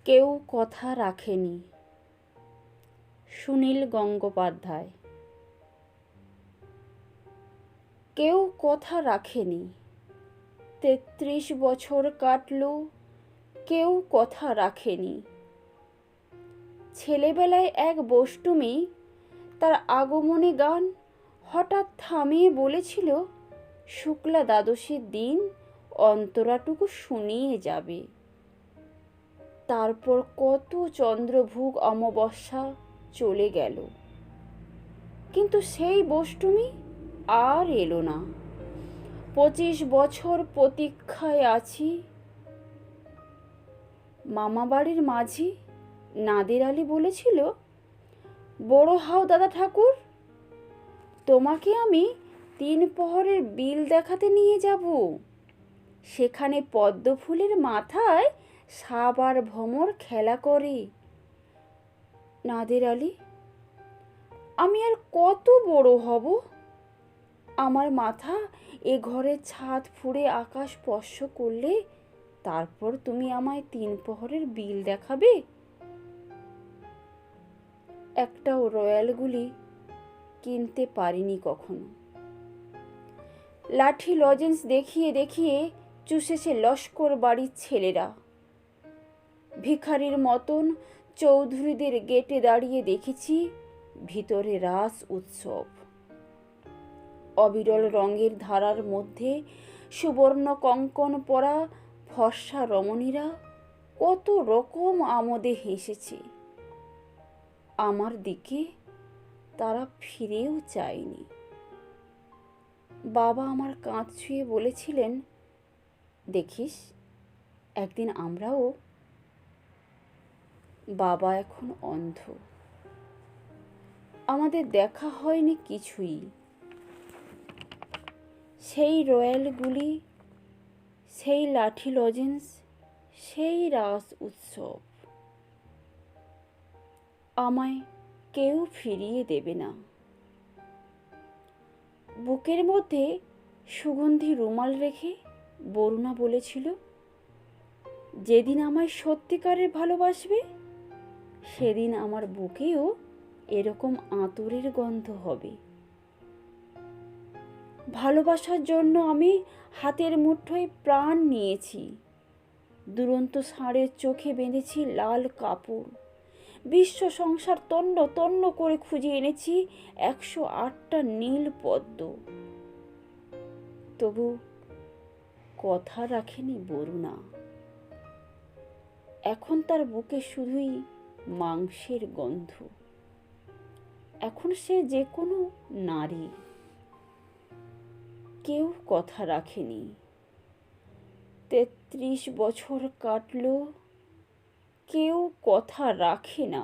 কেউ কথা রাখেনি। সুনীল গঙ্গোপাধ্যায়। কেউ কথা রাখেনি। ৩৩ বছর কাটল, কেউ কথা রাখেনি। ছেলেবেলায় এক বষ্টমী তার আগমনী গান হঠাৎ থামিয়ে বলেছিল, শুক্লা দ্বাদশীর দিন অন্তরাটুকু শুনিয়ে যাবে। তারপর কত চন্দ্রভোগ অমাবস্যা চলে গেল, কিন্তু সেই বষ্টমী আর এলো না। ২৫ বছর প্রতীক্ষায় আছি। মামাবাড়ির মাঝি নাদের আলী বলেছিল, বড় হাও দাদা ঠাকুর, তোমাকে আমি ৩ প্রহরের বিল দেখাতে নিয়ে যাব। সেখানে পদ্ম ফুলের মাথায় সাপ আর ভ্রমর খেলা করে। নাদের আলী, আমি আর কত বড় হব? আমার মাথা এ ঘরের ছাদ ফুঁড়ে আকাশ স্পর্শ করলে তারপর তুমি আমায় ৩ প্রহরের বিল দেখাবে? একটাও রয়্যাল গুলি কিনতে পারিনি কখনো। লাঠি লজেন্স দেখিয়ে দেখিয়ে চুষেছে লস্কর বাড়ির ছেলেরা। ভিখারির মতন চৌধুরীদের গেটে দাঁড়িয়ে দেখেছি ভিতরে রাস উৎসব। অবিরল রঙের ধারার মধ্যে সুবর্ণ কঙ্কণ পরা ফর্সা রমণীরা কত রকম আমোদে হেসেছে। আমার দিকে তারা ফিরেও চায়নি। বাবা আমার কাঁধ ছুঁয়ে বলেছিলেন, দেখিস একদিন আমরাও। বাবা এখন অন্ধ। আমাদের দেখা হয়নি কিছুই। সেই রয়্যালগুলি, সেই লাঠি লজেন্স, সেই রাস উৎসব আমায় কেউ ফিরিয়ে দেবে না। বুকের মধ্যে সুগন্ধি রুমাল রেখে বরুণা বলেছিল, যেদিন আমায় সত্যিকারের ভালোবাসবে সেদিন আমার বুকেও এরকম আঁতরের গন্ধ হবে। ভালোবাসার জন্য আমি হাতের মুঠোয় প্রাণ নিয়েছি। দুরন্ত ষাঁড়ের চোখে বেঁধেছি লাল কাপড়। বিশ্ব সংসার তন্ন তন্ন করে খুঁজে এনেছি ১০৮টা নীল পদ্ম। তবু কথা রাখেনি বরুণা। এখন তার বুকে শুধুই মাংসের গন্ধ। এখন সে যে কোনো নারী। কেউ কথা রাখেনি। ৩৩ বছর কাটল, কেউ কথা রাখে না।